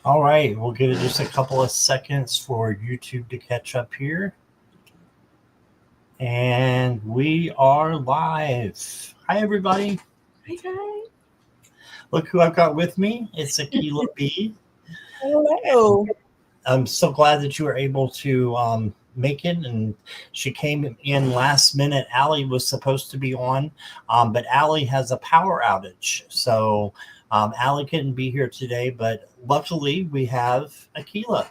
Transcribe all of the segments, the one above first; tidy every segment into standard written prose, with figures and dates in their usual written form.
All right, we'll give it just a couple of seconds for YouTube to catch up here. And we are live. Hi, everybody. Hi. Look who I've got with me. It's Akela-B. Hello. I'm so glad that you were able to make it. And she came in last minute. Allie was supposed to be on, but Allie has a power outage. So Allie couldn't be here today, but luckily we have Akela.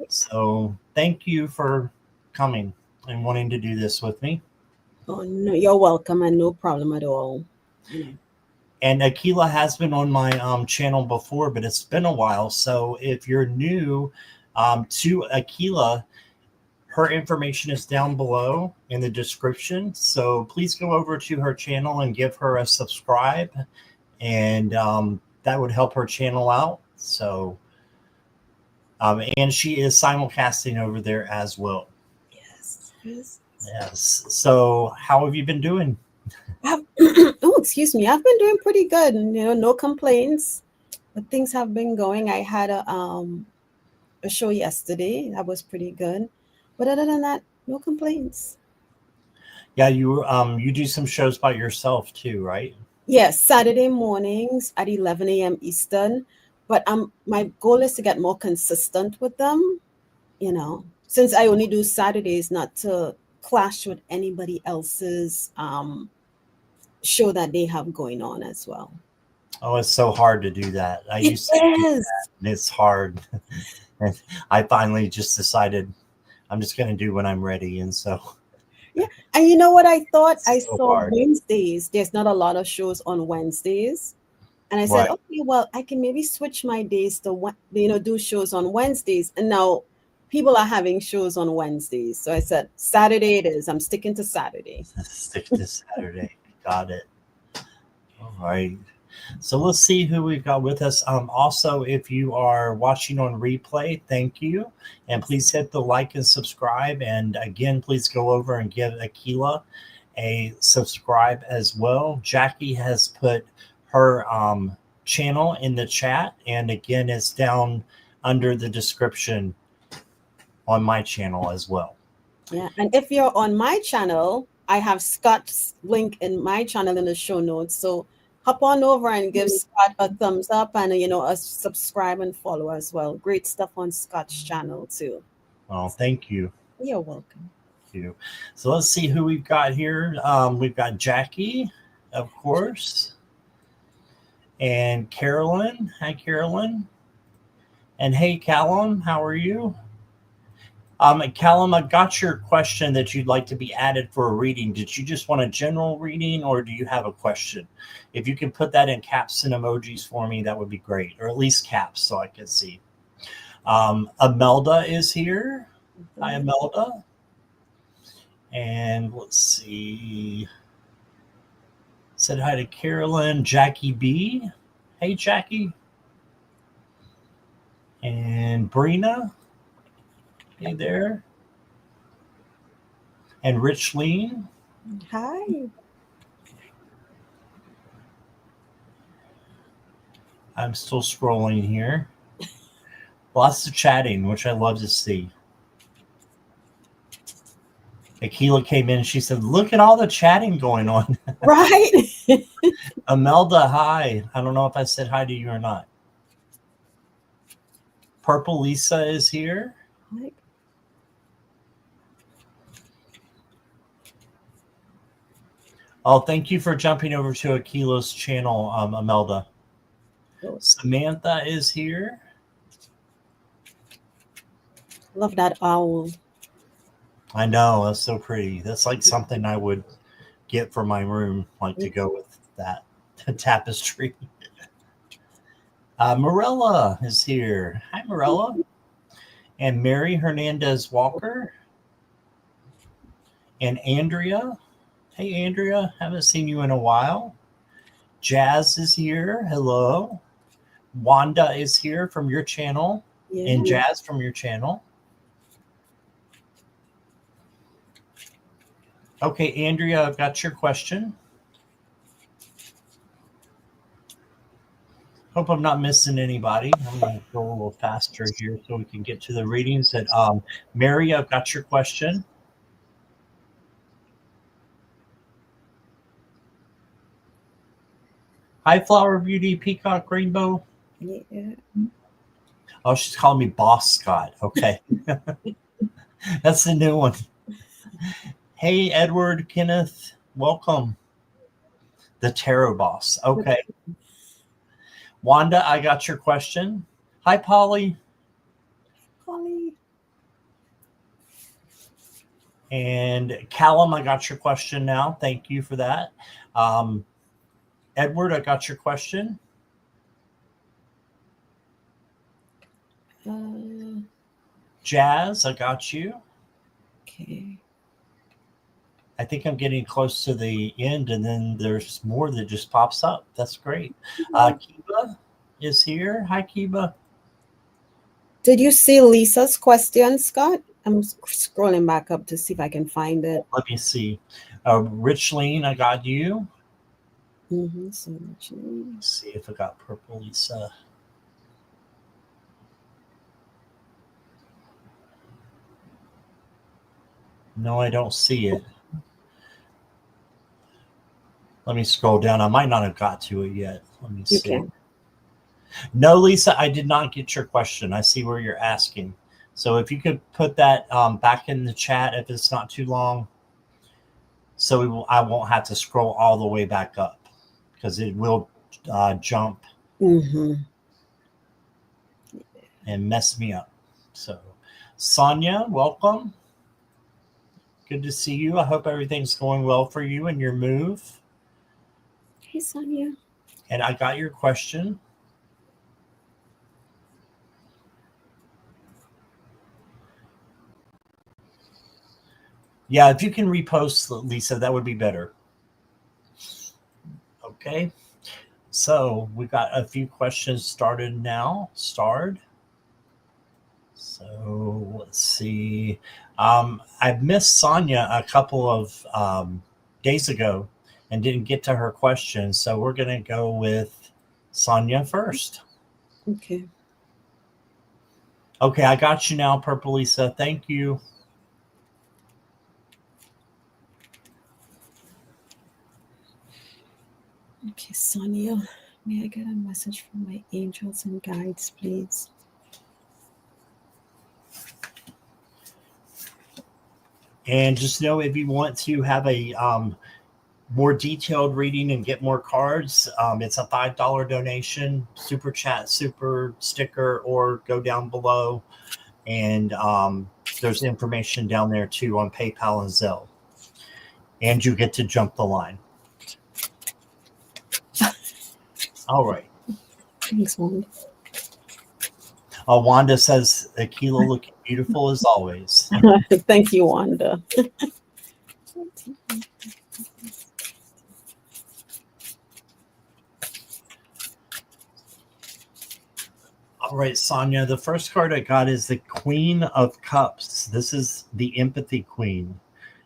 So thank you for coming and wanting to do this with me. Oh no, you're welcome and no problem at all. You know. And Akela has been on my channel before, but it's been a while. So if you're new to Akela, her information is down below in the description. So please go over to her channel and give her a subscribe. And that would help her channel out. So, and she is simulcasting over there as well. Yes. Yes. Yes. So how have you been doing? Oh, excuse me. I've been doing pretty good. No complaints. But things have been going. I had a show yesterday that was pretty good. But other than that, no complaints. Yeah, you do some shows by yourself too, right? Yes, Saturday mornings at 11 a.m. Eastern. But my goal is to get more consistent with them. Since I only do Saturdays, not to clash with anybody else's show that they have going on as well. Oh, it's so hard to do that. I It used to do is. that, and it's hard. And I finally just decided I'm just going to do when I'm ready, and so Yeah. And you know what I thought? I it's so saw hard. Wednesdays. There's not a lot of shows on Wednesdays. And I said, Right. okay, well, I can maybe switch my days to do shows on Wednesdays. And now people are having shows on Wednesdays. So I said, Saturday it is. I'm sticking to Saturday. Stick to Saturday. Got it. All right. So let's see who we've got with us. Also, if you are watching on replay, thank you. And please hit the like and subscribe. And again, please go over and give Akela a subscribe as well. Jackie has put her channel in the chat. And again, it's down under the description on my channel as well. Yeah. And if you're on my channel, I have Scott's link in my channel in the show notes. So hop on over and give Scott a thumbs up and a subscribe and follow as well. Great stuff on Scott's channel too. Well, thank you. You're welcome. Thank you. So let's see who we've got here. We've got Jackie, of course. And Carolyn. Hi, Carolyn. And hey, Callum, how are you? Callum, I got your question that you'd like to be added for a reading. Did you just want a general reading or do you have a question? If you can put that in caps and emojis for me, that would be great. Or at least caps so I can see. Imelda is here. Hi, Imelda. And let's see. Said hi to Carolyn. Jackie B. Hey, Jackie. And Brina. Hey there. And Rich Lean. Hi. I'm still scrolling here. Lots of chatting, which I love to see. Akela came in. She said, look at all the chatting going on. Right. Imelda, hi. I don't know if I said hi to you or not. Purple Lisa is here. Hi. Oh, thank you for jumping over to Akela's channel, Imelda. Samantha is here. Love that owl. I know, that's so pretty. That's like something I would get for my room, like to go with that tapestry. Morella is here. Hi, Morella. And Mary Hernandez Walker. And Andrea. Hey, Andrea. Haven't seen you in a while. Jazz is here. Hello. Wanda is here from your channel. Yeah. And Jazz from your channel. Okay, Andrea, I've got your question. Hope I'm not missing anybody. I'm going to go a little faster here so we can get to the readings. And Mary, I've got your question. Hi, Flower Beauty, Peacock Rainbow. Yeah. Oh, she's calling me Boss Scott. Okay. That's the new one. Hey, Edward, Kenneth, welcome. The Tarot Boss. Okay. Wanda, I got your question. Hi, Polly. Polly. And Callum, I got your question now. Thank you for that. Edward, I got your question. Jazz, I got you. Okay. I think I'm getting close to the end, and then there's more that just pops up. That's great. Kiba is here. Hi, Kiba. Did you see Lisa's question, Scott? I'm scrolling back up to see if I can find it. Let me see. Richleen, I got you. So Let's see if I got Purple Lisa. No, I don't see it. Let me scroll down. I might not have got to it yet. Let me see. Okay. No, Lisa, I did not get your question. I see where you're asking. So if you could put that back in the chat if it's not too long, so I won't have to scroll all the way back up because it will jump and mess me up. So, Sonia, welcome. Good to see you. I hope everything's going well for you and your move. Hey, Sonia. And I got your question. Yeah, if you can repost, Lisa, that would be better. Okay. So we got a few questions started now. So let's see. I missed Sonia a couple of days ago and didn't get to her question. So we're going to go with Sonia first. Okay. Okay, I got you now, Purple Lisa. Thank you. Okay, Sonia, may I get a message from my angels and guides, please? And just know if you want to have a more detailed reading and get more cards, it's a $5 donation, super chat, super sticker, or go down below. And there's information down there too on PayPal and Zelle. And you get to jump the line. All right. Thanks, Wanda. Wanda says, Akela looking beautiful as always. Thank you, Wanda. All right, Sonia, the first card I got is the Queen of Cups. This is the Empathy Queen.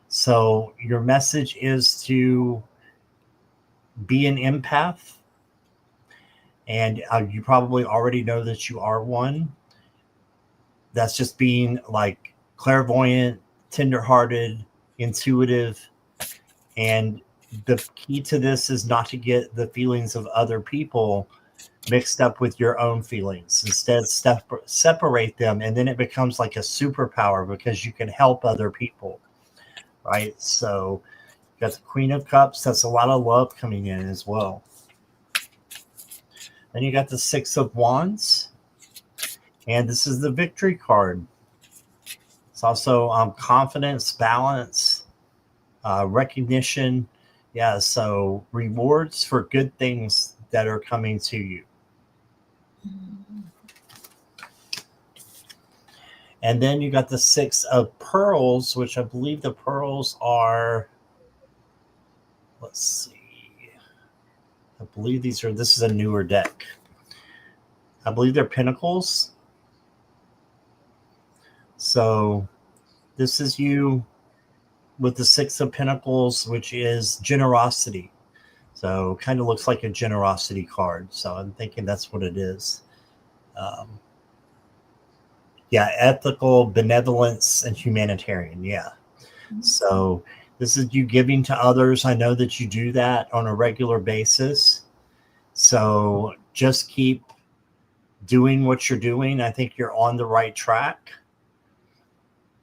So your message is to be an empath. And you probably already know that you are one. That's just being like clairvoyant, tenderhearted, intuitive. And the key to this is not to get the feelings of other people mixed up with your own feelings. Instead, separate them, and then it becomes like a superpower because you can help other people, right? So you got the Queen of Cups. That's a lot of love coming in as well. Then you got the Six of Wands, and this is the Victory card. It's also confidence, balance, recognition. Yeah, so rewards for good things that are coming to you. And then you got the Six of Pearls, which I believe the pearls are, let's see. I believe this is a newer deck. I believe they're pentacles. So this is you with the Six of Pentacles, which is generosity. So kind of looks like a generosity card. So I'm thinking that's what it is. Um, yeah, ethical, benevolence, and humanitarian. Yeah. So this is you giving to others. I know that you do that on a regular basis. So just keep doing what you're doing. I think you're on the right track.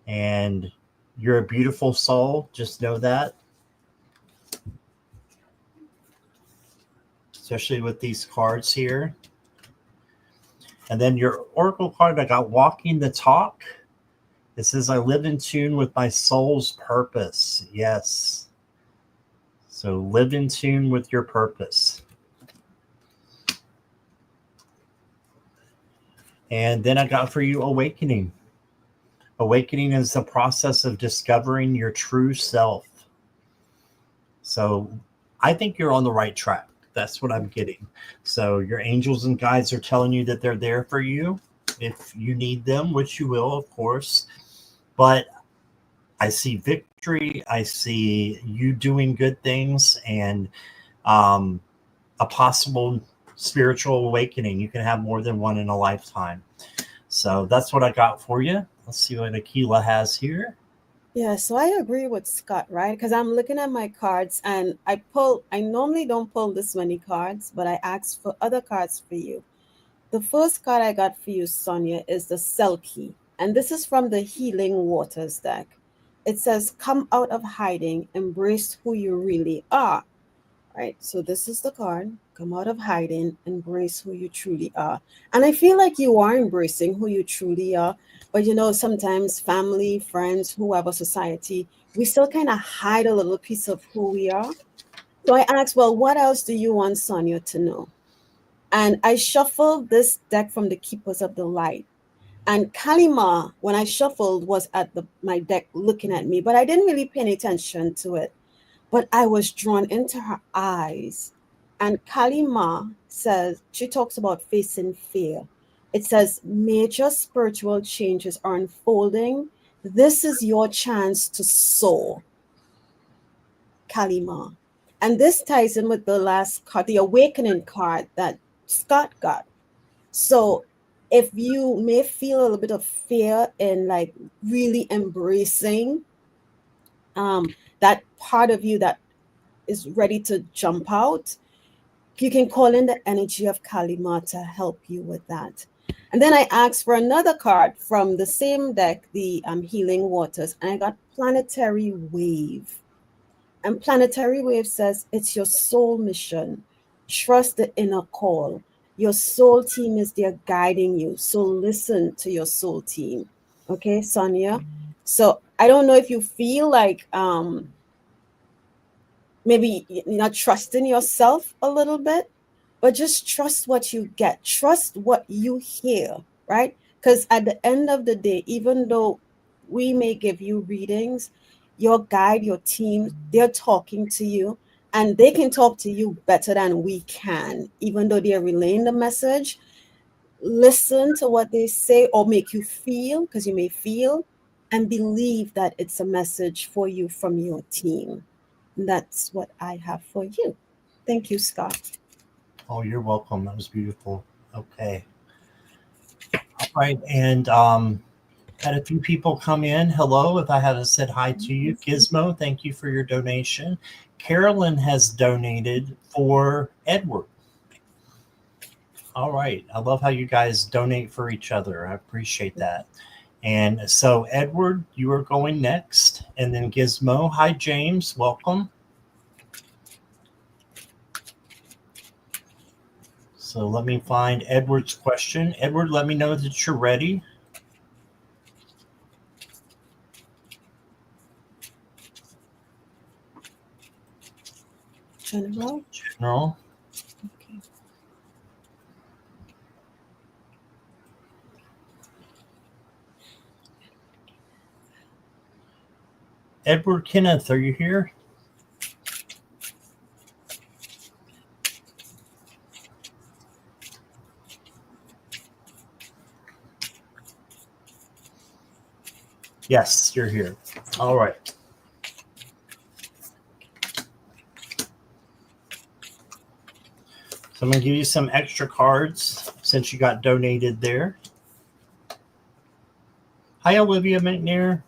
And you're a beautiful soul. Just know that. Especially with these cards here. And then your oracle card, I got walking the talk. It says, I live in tune with my soul's purpose. Yes. So live in tune with your purpose. And then I got for you awakening. Awakening is the process of discovering your true self. So I think you're on the right track. That's what I'm getting. So your angels and guides are telling you that they're there for you if you need them, which you will, of course. But I see victory. I see you doing good things and a possible spiritual awakening. You can have more than one in a lifetime. So that's what I got for you. Let's see what Akela has here. Yeah, so I agree with Scott, right? Because I'm looking at my cards and I normally don't pull this many cards, but I asked for other cards for you. The first card I got for you, Sonia, is the Selkie. And this is from the Healing Waters deck. It says, come out of hiding, embrace who you really are. Right? So this is the card. Come out of hiding, embrace who you truly are. And I feel like you are embracing who you truly are. But sometimes family, friends, whoever, society, we still kind of hide a little piece of who we are. So I asked, well, what else do you want Sonia to know? And I shuffled this deck from the Keepers of the Light. And Kalima, when I shuffled, was at my deck looking at me, but I didn't really pay any attention to it. But I was drawn into her eyes. And Kalima says, she talks about facing fear. It says, major spiritual changes are unfolding. This is your chance to soar, Kalima. And this ties in with the last card, the awakening card that Scott got. So if you may feel a little bit of fear in like really embracing that part of you that is ready to jump out, you can call in the energy of Kalima to help you with that. And then I asked for another card from the same deck, the Healing Waters, and I got Planetary Wave. And Planetary Wave says it's your soul mission. Trust the inner call. Your soul team is there guiding you. So listen to your soul team. Okay, Sonia. So I don't know if you feel like maybe you're not trusting yourself a little bit, but just trust what you get. Trust what you hear, right? Because at the end of the day, even though we may give you readings, your guide, your team, they're talking to you and they can talk to you better than we can, even though they're relaying the message. Listen to what they say or make you feel, because you may feel, and believe that it's a message for you from your team. That's what I have for you. Thank you, Scott. Oh, you're welcome. That was beautiful. Okay. All right. And had a few people come in. Hello. If I haven't said hi to you, Gizmo, thank you for your donation. Carolyn has donated for Edward. All right. I love how you guys donate for each other. I appreciate that. And so, Edward, you are going next. And then Gizmo. Hi, James. Welcome. So let me find Edward's question. Edward, let me know that you're ready. General. General. Okay. Edward Kenneth, are you here? Yes, you're here. All right. So I'm going to give you some extra cards since you got donated there. Hi, Olivia McNair.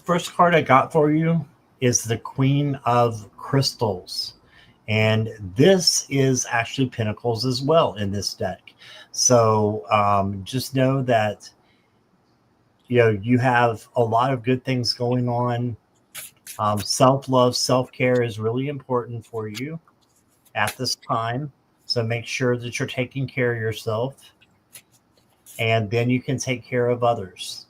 First card I got for you is the Queen of Crystals. And this is actually Pentacles as well in this deck. So just know that you have a lot of good things going on. Self-love, self-care is really important for you at this time. So make sure that you're taking care of yourself, and then you can take care of others.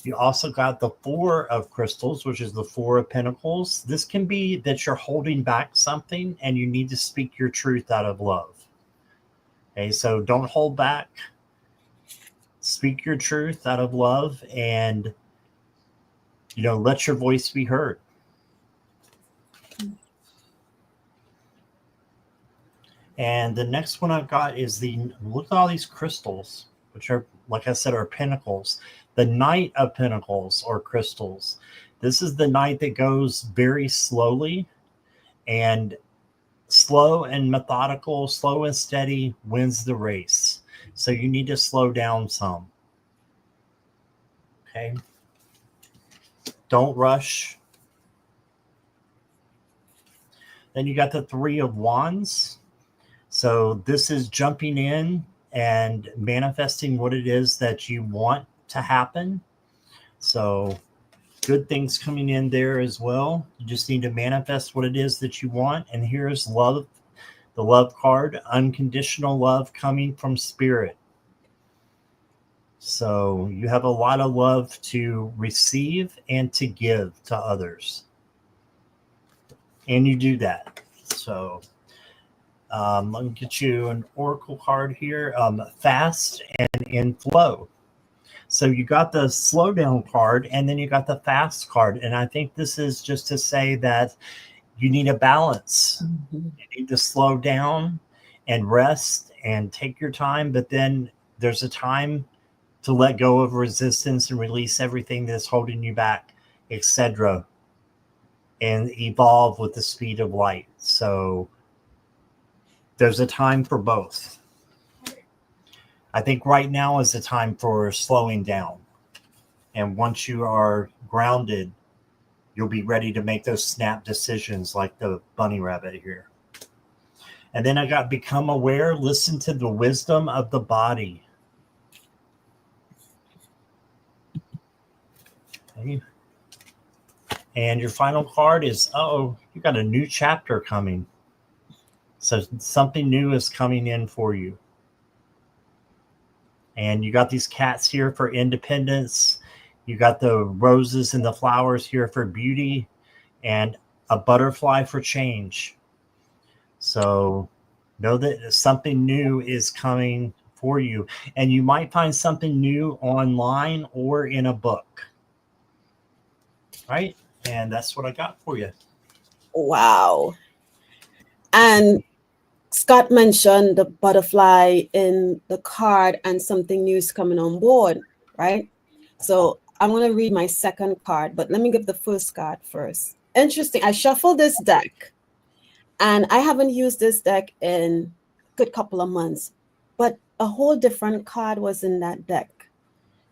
You also got the Four of Crystals, which is the Four of Pentacles. This can be that you're holding back something and you need to speak your truth out of love. Okay, so don't hold back. Speak your truth out of love, and let your voice be heard. And the next one I've got is look at all these crystals, which are, like I said, are pentacles. The Knight of Pentacles or crystals. This is the knight that goes very slowly, and slow and methodical, slow and steady wins the race. So you need to slow down some. Okay. Don't rush. Then you got the Three of Wands. So this is jumping in and manifesting what it is that you want to happen. So good things coming in there as well. You just need to manifest what it is that you want. And here's love, the love card, unconditional love coming from spirit. So you have a lot of love to receive and to give to others. And you do that. So let me get you an oracle card here. Fast and in flow. So you got the slow down card, and then you got the fast card. And I think this is just to say that you need a balance. Mm-hmm. You need to slow down and rest and take your time. But then there's a time to let go of resistance and release everything that's holding you back, etc., and evolve with the speed of light. So there's a time for both. I think right now is the time for slowing down. And once you are grounded, you'll be ready to make those snap decisions like the bunny rabbit here. And then I got become aware, listen to the wisdom of the body. Okay. And your final card is, you got a new chapter coming. So something new is coming in for you. And you got these cats here for independence. You got the roses and the flowers here for beauty, and a butterfly for change. So know that something new is coming for you. And you might find something new online or in a book. Right? And that's what I got for you. Wow. And Scott mentioned the butterfly in the card and something new is coming on board, right? So I'm going to read my second card, but let me give the first card first. Interesting. I shuffled this deck, and I haven't used this deck in a good couple of months, but a whole different card was in that deck.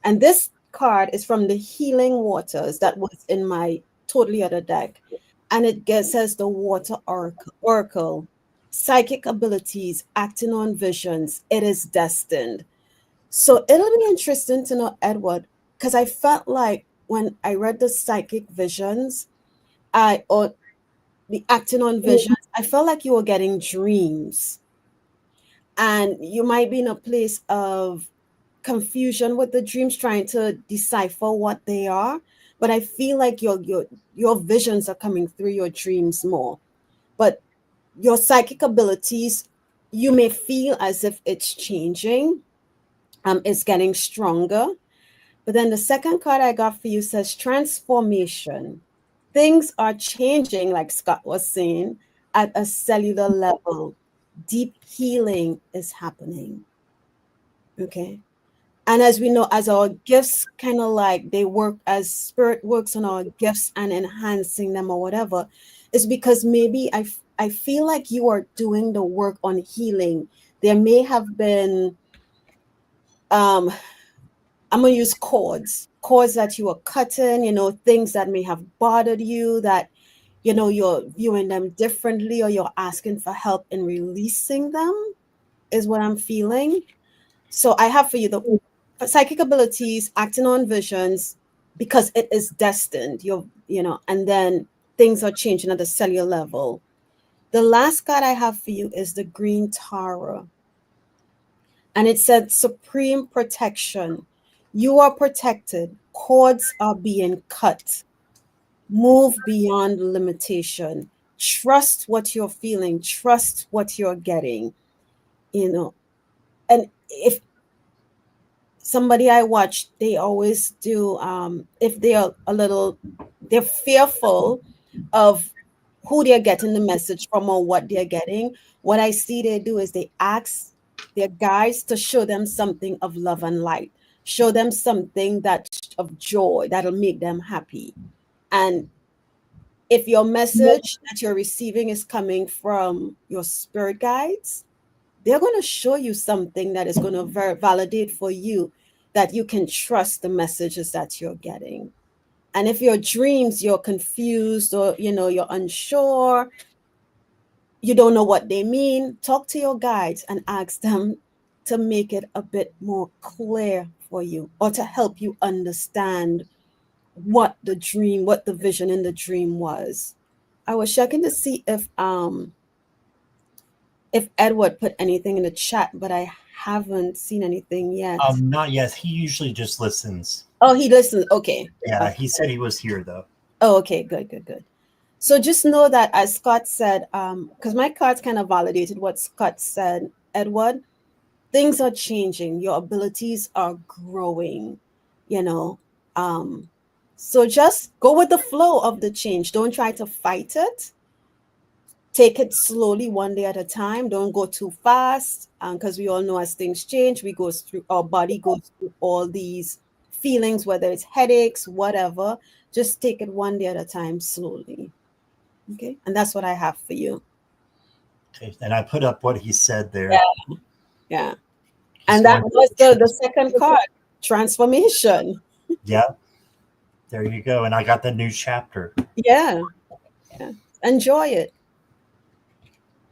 And this card is from the Healing Waters that was in my totally other deck. And it says the Water Oracle. Psychic abilities, acting on visions, it is destined. So it'll be interesting to know, Edward, because I felt like when I read the psychic visions, or the acting on visions, I felt like you were getting dreams. And you might be in a place of confusion with the dreams, trying to decipher what they are. But I feel like your visions are coming through your dreams more. But your psychic abilities, you may feel as if it's changing, it's getting stronger. But then the second card I got for you says transformation. Things are changing, like Scott was saying, at a cellular level. Deep healing is happening. Okay. And as we know, as our gifts kind of like they work, as spirit works on our gifts and enhancing them or whatever, is because maybe I feel like you are doing the work on healing. There may have been, um, I'm gonna use cords that you are cutting, things that may have bothered you, that you're viewing them differently, or you're asking for help in releasing them, is what I'm feeling. So I have for you the psychic abilities, acting on visions, because it is destined. And then things are changing at the cellular level. The last card I have for you is the Green Tower. And it said supreme protection. You are protected. Cords are being cut. Move beyond limitation. Trust what you're feeling. Trust what you're getting. And if somebody I watch, they always do, if they're fearful of who they're getting the message from or what they're getting, what I see they do is they ask their guides to show them something of love and light, show them something that of joy that'll make them happy. And if your message that you're receiving is coming from your spirit guides, they're going to show you something that is going to validate for you that you can trust the messages that you're getting. And if your dreams, you're confused, or you're unsure, you don't know what they mean, talk to your guides and ask them to make it a bit more clear for you, or to help you understand what the vision in the dream was. I was checking to see if Edward put anything in the chat, but I haven't seen anything yet. Not yet. He usually just listens. Oh, he listens. Okay. Yeah, he said he was here though. Oh, okay. Good. So just know that, as Scott said, because my cards kind of validated what Scott said, Edward, things are changing. Your abilities are growing, you know. So just go with the flow of the change. Don't try to fight it. Take it slowly, one day at a time. Don't go too fast, because we all know as things change, our body goes through all these feelings, whether it's headaches, whatever. Just take it one day at a time, slowly. Okay, and that's what I have for you. Okay, and I put up what he said there. Yeah. And that was the second card, transformation. Yeah. There you go. And I got the new chapter. Yeah. Enjoy it.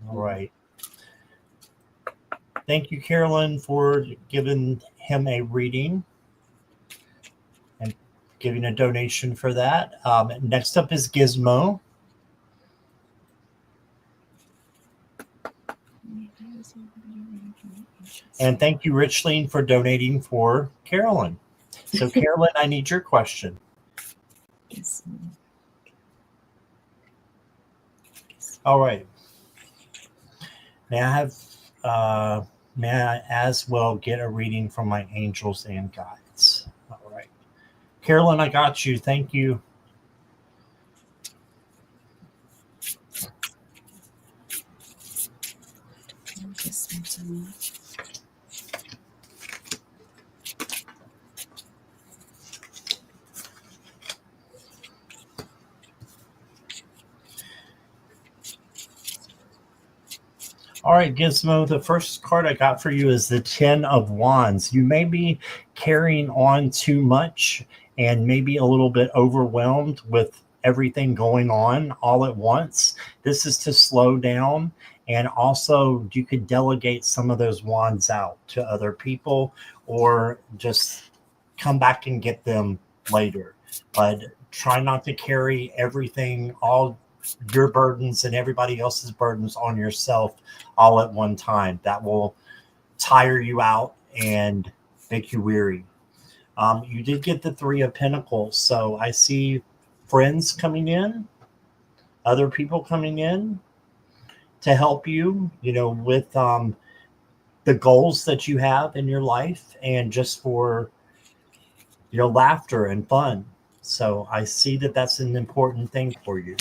All right. Thank you, Carolyn, for giving him a reading and giving a donation for that. Next up is Gizmo. And thank you, Richling, for donating for Carolyn. So, Carolyn, I need your question. All right. May I as well get a reading from my angels and guides? All right. Carolyn, I got you. Thank you. All right, Gizmo, the first card I got for you is the 10 of Wands. You may be carrying on too much and maybe a little bit overwhelmed with everything going on all at once. This is to slow down, and also you could delegate some of those wands out to other people, or just come back and get them later. But try not to carry everything, all your burdens and everybody else's burdens on yourself all at one time. That will tire you out and make you weary. You did get the 3 of Pentacles, so I see friends coming in, other people coming in to help you, with the goals that you have in your life, and just for laughter and fun. So I see that that's an important thing for you.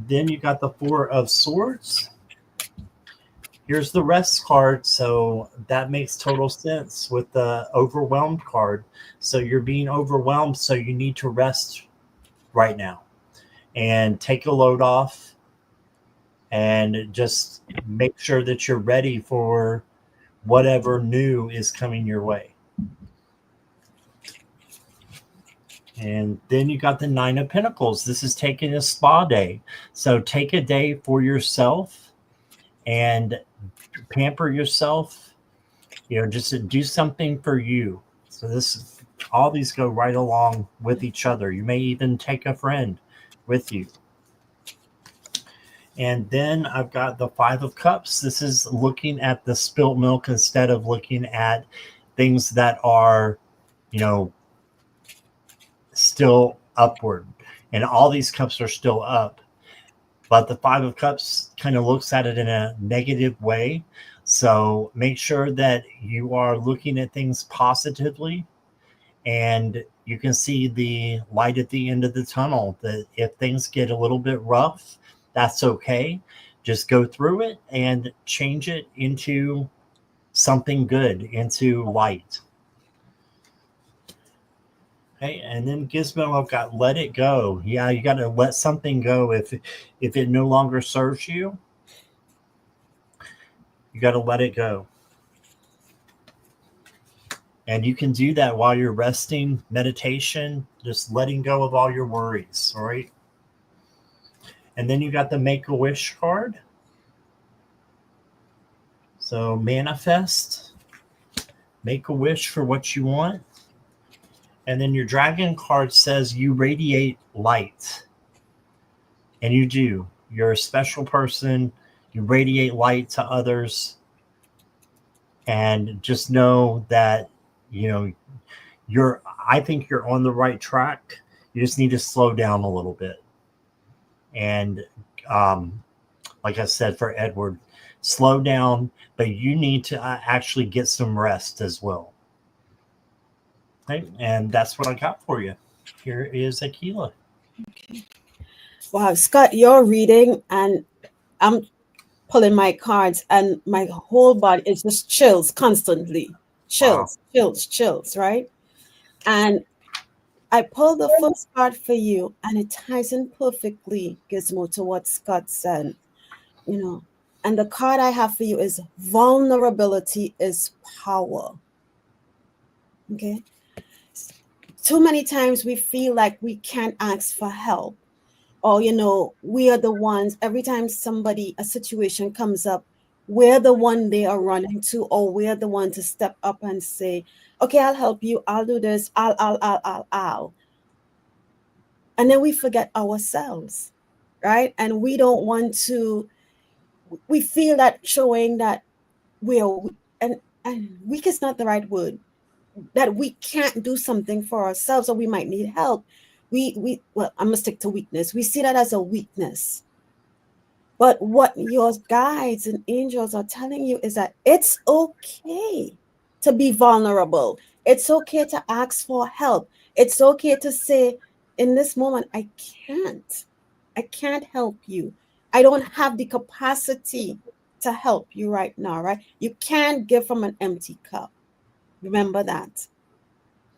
Then you got the 4 of Swords. Here's the rest card. So that makes total sense with the overwhelmed card. So you're being overwhelmed. So you need to rest right now and take a load off and just make sure that you're ready for whatever new is coming your way. And then you got the Nine of Pentacles. This is taking a spa day. So take a day for yourself and pamper yourself. Just to do something for you. So all these go right along with each other. You may even take a friend with you. And then I've got the Five of Cups. This is looking at the spilt milk instead of looking at things that are, still upward. And all these cups are still up. But the Five of Cups kind of looks at it in a negative way. So make sure that you are looking at things positively and you can see the light at the end of the tunnel. That if things get a little bit rough, that's okay. Just go through it and change it into something good, into light. Okay, and then Gizmo, I've got let it go. Yeah, you got to let something go if it no longer serves you. You got to let it go. And you can do that while you're resting, meditation, just letting go of all your worries, all right? And then you got the Make-A-Wish card. So manifest, make a wish for what you want. And then your Dragon card says you radiate light. And you do. You're a special person. You radiate light to others. And just know that, I think you're on the right track. You just need to slow down a little bit. And like I said, for Edward, slow down, but you need to actually get some rest as well. Okay, and that's what I got for you. Here is Akela. Okay. Wow, Scott, you're reading, and I'm pulling my cards, and my whole body is just chills constantly. Chills, wow. Chills, right? And I pulled the first card for you, and it ties in perfectly, Gizmo, to what Scott said. And the card I have for you is vulnerability is power. Okay. Too many times we feel like we can't ask for help, or we are the ones. Every time a situation comes up, we're the one they are running to, or we're the one to step up and say, okay, I'll help you, I'll do this, I'll. And then we forget ourselves, right? And we don't want to. We feel that showing that and weak is not the right word, that we can't do something for ourselves, or we might need help. Well, I'm gonna stick to weakness. We see that as a weakness. But what your guides and angels are telling you is that it's okay to be vulnerable. It's okay to ask for help. It's okay to say, in this moment, I can't help you. I don't have the capacity to help you right now, right? You can't give from an empty cup. Remember that.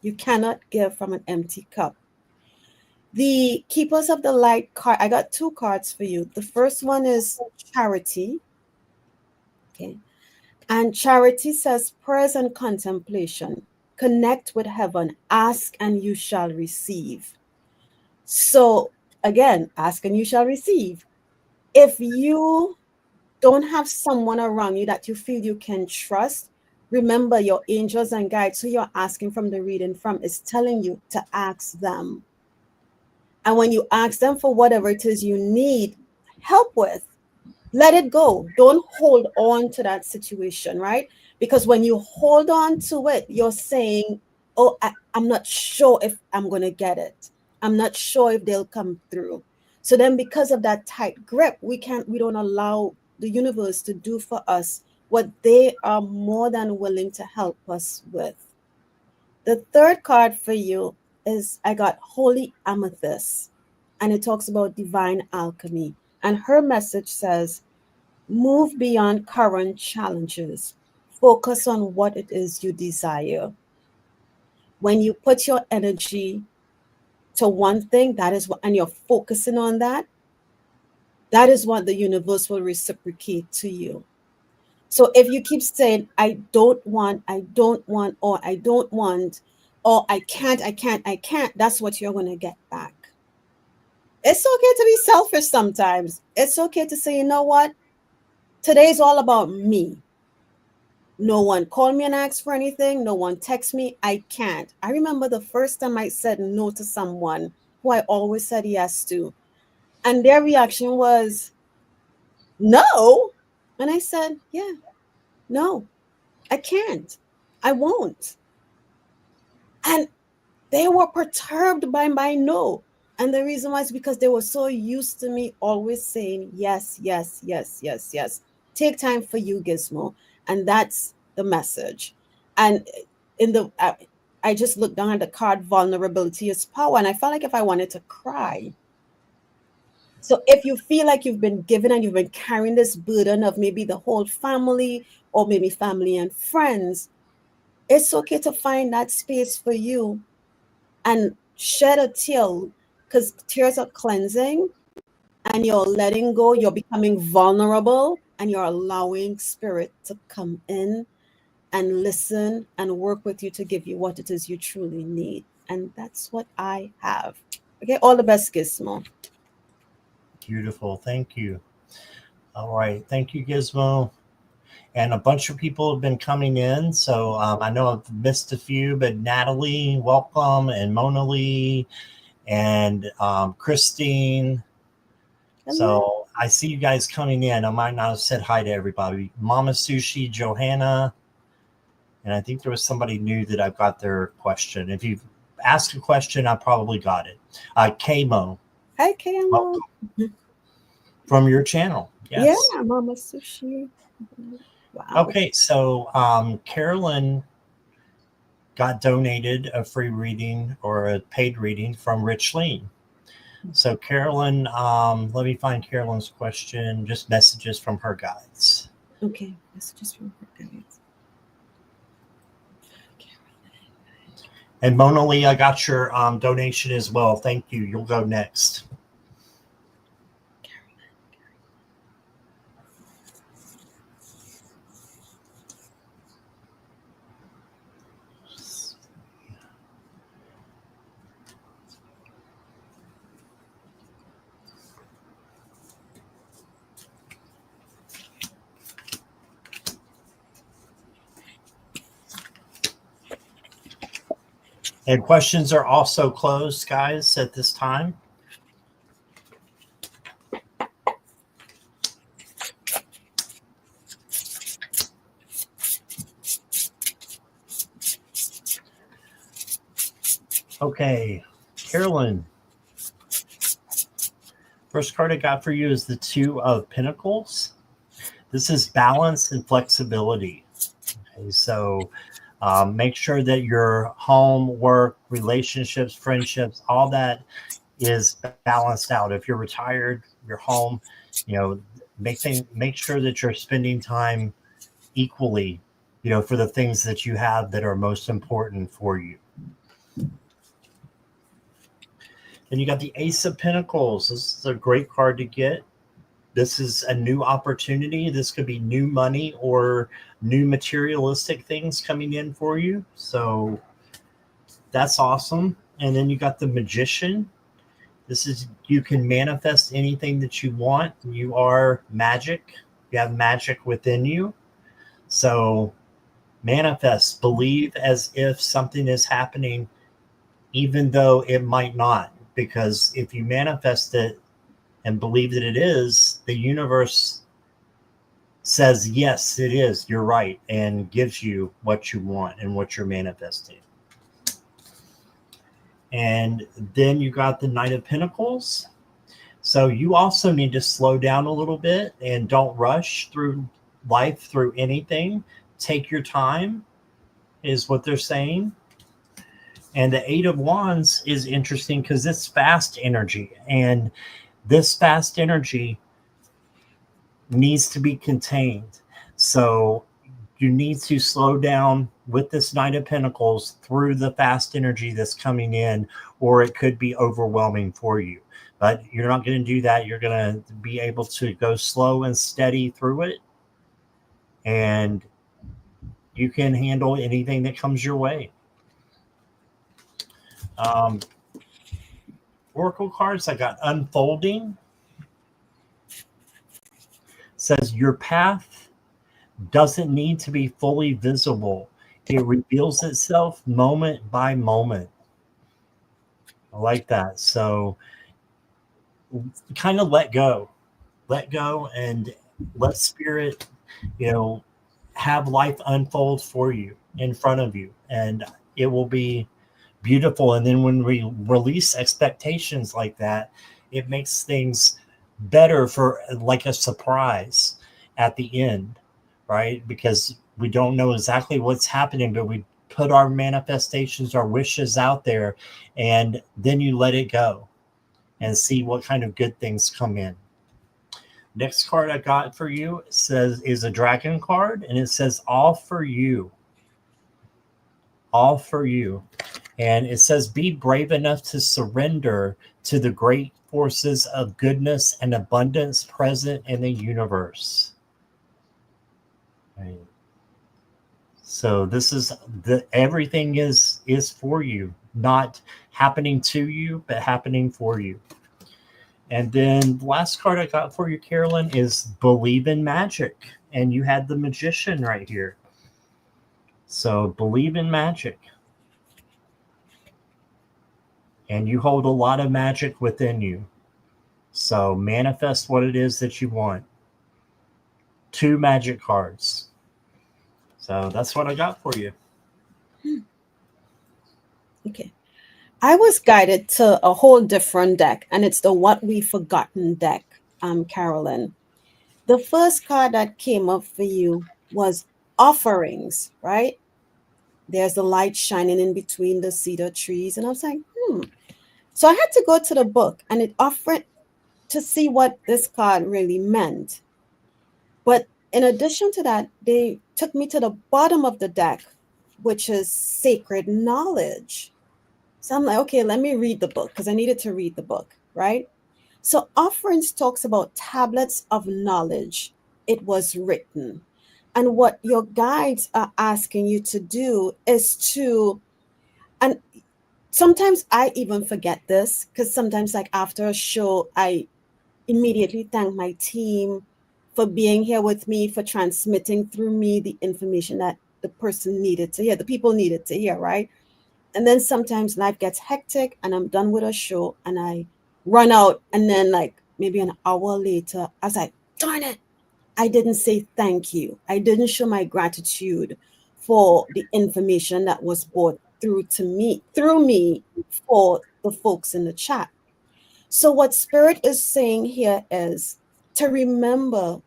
You cannot give from an empty cup. The Keepers of the Light card, I got two cards for you. The first one is Charity. Okay. And Charity says prayers and contemplation. Connect with heaven. Ask and you shall receive. So again, ask and you shall receive. If you don't have someone around you that you feel you can trust, remember your angels and guides who you're asking from the reading from is telling you to ask them. And when you ask them for whatever it is you need help with, let it go. Don't hold on to that situation, right? Because when you hold on to it, you're saying, oh, I'm not sure if I'm going to get it. I'm not sure if they'll come through. So then because of that tight grip, we don't allow the universe to do for us what they are more than willing to help us with. The third card for you is I got Holy Amethyst, and it talks about divine alchemy. And her message says, Move beyond current challenges. Focus on what it is you desire. When you put your energy to one thing, that is what, and you're focusing on that, that is what the universe will reciprocate to you. So if you keep saying, I don't want, or I don't want, or I can't, that's what you're going to get back. It's okay to be selfish sometimes. It's okay to say, you know what? Today's all about me. No one called me and asked for anything. No one text me. I can't. I remember the first time I said no to someone who I always said yes to. And their reaction was, no. And I said, yeah, no, I can't. I won't. And they were perturbed by my no. And the reason why is because they were so used to me always saying yes, yes, yes, yes, yes. Take time for you, Gizmo. And that's the message. And in the, I just looked down at the card, vulnerability is power. And I felt like if I wanted to cry. So if you feel like you've been given and you've been carrying this burden of maybe the whole family or maybe family and friends, it's okay to find that space for you and shed a tear, because tears are cleansing and you're letting go, you're becoming vulnerable, and you're allowing spirit to come in and listen and work with you to give you what it is you truly need. And that's what I have. Okay, all the best, Gizmo. Beautiful. Thank you. All right. Thank you, Gizmo. And a bunch of people have been coming in. So I know I've missed a few, but Natalie, welcome, and Mona Lee, and Christine. Hello. So I see you guys coming in. I might not have said hi to everybody. Mama Sushi, Johanna, and I think there was somebody new that I've got their question. If you've asked a question, I probably got it. Kamo, Hi, Kamo. welcome from your channel. Yeah, Yes. Mama Sushi. Wow. Okay, so Carolyn got donated a free reading or a paid reading from Rich Lean. So Carolyn, let me find Carolyn's question. Just messages from her guides. Okay, messages from her guides. And Mona Lee, I got your donation as well. Thank you. You'll go next. And questions are also closed, guys, at this time. Okay, Carolyn. First card I got for you is the Two of Pentacles. This is balance and flexibility. Okay, so make sure that your home, work, relationships, friendships, all that is balanced out. If you're retired, your home, make sure that you're spending time equally, for the things that you have that are most important for you. Then you got the Ace of Pentacles. This is a great card to get. This is a new opportunity. This could be new money or new materialistic things coming in for you. So that's awesome. And then you got the Magician. This is, you can manifest anything that you want. You are magic. You have magic within you. So manifest, believe as if something is happening, even though it might not. Because if you manifest it and believe that it is, the universe says, yes, it is, you're right, and gives you what you want and what you're manifesting. And then you got the Knight of Pentacles. So you also need to slow down a little bit and don't rush through life, through anything. Take your time, is what they're saying. And the Eight of Wands is interesting because it's fast energy. And this fast energy needs to be contained. So you need to slow down with this Knight of Pentacles through the fast energy that's coming in, or it could be overwhelming for you. But you're not going to do that. You're going to be able to go slow and steady through it, and you can handle anything that comes your way. Um, Oracle cards, I got Unfolding. Says your path doesn't need to be fully visible. It reveals itself moment by moment. I like that. So kind of let go, and let spirit, you know, have life unfold for you in front of you, and it will be beautiful. And then when we release expectations like that, it makes things better for like a surprise at the end, right? Because we don't know exactly what's happening, but we put our manifestations, our wishes out there, and then you let it go and see what kind of good things come in. Next card I got for you says is a dragon card, and it says all for you. All for you. And it says be brave enough to surrender to the great forces of goodness and abundance present in the universe. Right. So this is everything is for you, not happening to you, but happening for you. And then the last card I got for you, Carolyn, is Believe in Magic. And you had the Magician right here. So believe in magic. And you hold a lot of magic within you. So manifest what it is that you want. 2 magic cards. So that's what I got for you. Okay. I was guided to a whole different deck, and it's the What We've Forgotten deck, Carolyn. The first card that came up for you was Offerings, right? There's the light shining in between the cedar trees. And I was like, So I had to go to the book, and it offered to see what this card really meant. But in addition to that, they took me to the bottom of the deck, which is Sacred Knowledge. So I'm like, okay, let me read the book because I needed to read the book, right? So Offerings talks about tablets of knowledge. It was written. And what your guides are asking you to do is to, and sometimes I even forget this because sometimes, like after a show, I immediately thank my team for being here with me, for transmitting through me the information that the person needed to hear, the people needed to hear, right? And then sometimes life gets hectic and I'm done with a show and I run out. And then, like, maybe an hour later, I was like, darn it, I didn't say thank you. I didn't show my gratitude for the information that was brought through me for the folks in the chat. So, what Spirit is saying here is to remember,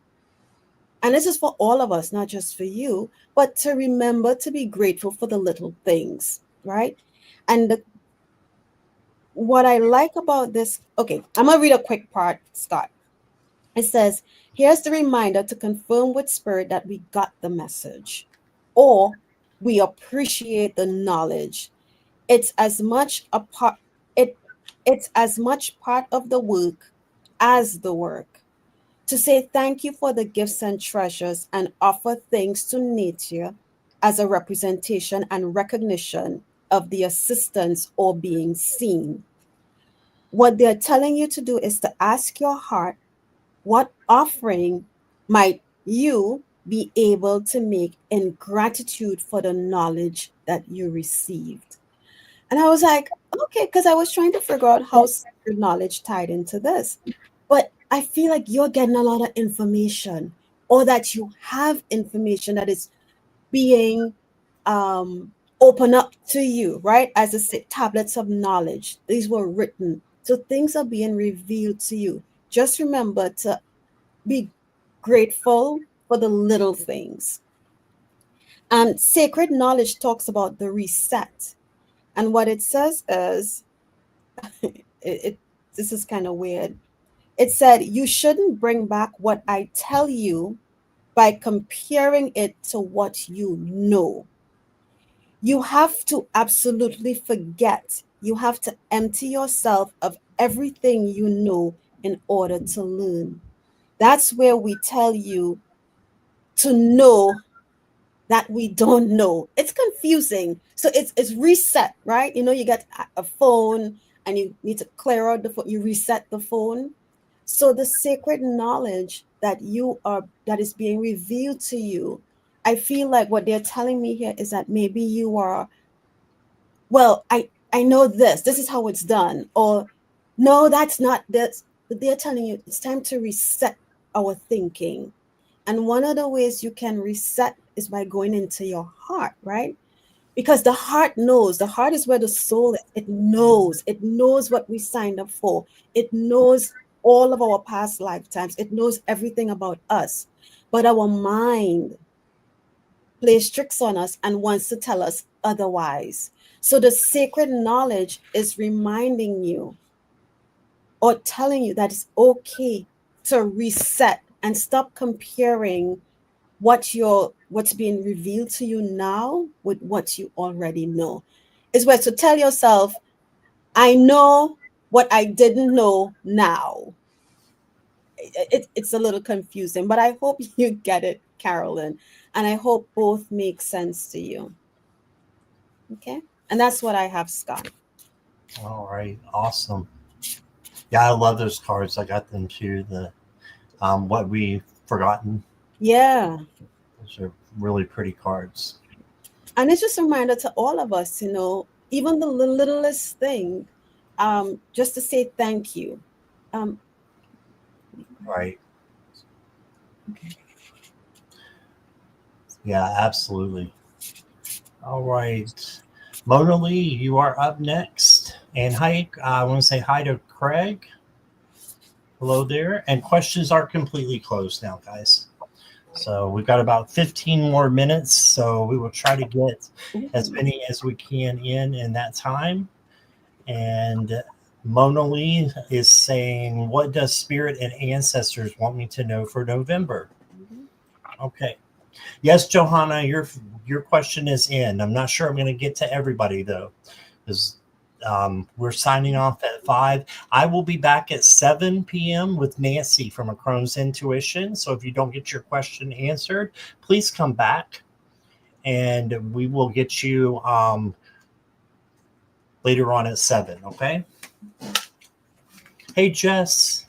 and this is for all of us, not just for you, but to remember to be grateful for the little things, right? And what I like about this, okay, I'm going to read a quick part, Scott. It says, here's the reminder to confirm with Spirit that we got the message or we appreciate the knowledge. It's as much a part, it's as much part of the work as the work. To say thank you for the gifts and treasures and offer thanks to nature as a representation and recognition of the assistance or being seen. What they're telling you to do is to ask your heart, what offering might you be able to make in gratitude for the knowledge that you received? And I was like, okay, because I was trying to figure out how sacred knowledge tied into this. But I feel like you're getting a lot of information, or that you have information that is being opened up to you, right? As I said, tablets of knowledge. These were written. So things are being revealed to you. Just remember to be grateful for the little things. And sacred knowledge talks about the reset. And what it says is, this is kind of weird. It said, you shouldn't bring back what I tell you by comparing it to what you know. You have to absolutely forget. You have to empty yourself of everything you know in order to learn. That's where we tell you to know that we don't know. It's confusing. So it's reset, right? You know, you get a phone and you need to clear out the phone, you reset the phone. So the sacred knowledge that is being revealed to you, I feel like what they're telling me here is that maybe you are, well, I know this is how it's done, or no, that's not this. But they're telling you it's time to reset our thinking. And one of the ways you can reset is by going into your heart, right? Because the heart is where the soul is. It knows what we signed up for. It knows all of our past lifetimes. It knows everything about us. But our mind plays tricks on us and wants to tell us otherwise. So the sacred knowledge is reminding you or telling you that it's okay to reset and stop comparing what's being revealed to you now with what you already know. Is where to tell yourself, I know what I didn't know now. It's a little confusing, but I hope you get it, Carolyn. And I hope both make sense to you. Okay. And that's what I have, Scott. All right, awesome. Yeah, I love those cards. I got them too. The what we forgotten. Yeah. Those are really pretty cards. And it's just a reminder to all of us, even the littlest thing, just to say thank you. Um, Right. Yeah, absolutely. All right. Mona Lee, you are up next. And hi, I want to say hi to Craig. Hello there. And questions are completely closed now, guys. So we've got about 15 more minutes. So we will try to get as many as we can in that time. And Mona Lee is saying, what does spirit and ancestors want me to know for November? Okay. Yes, Johanna, your question is in. I'm not sure I'm going to get to everybody though, because we're signing off at 5. I will be back at 7 p.m. with Nancy from A Crone's Intuition. So if you don't get your question answered, please come back, and we will get you later on at 7. Okay. Hey, Jess.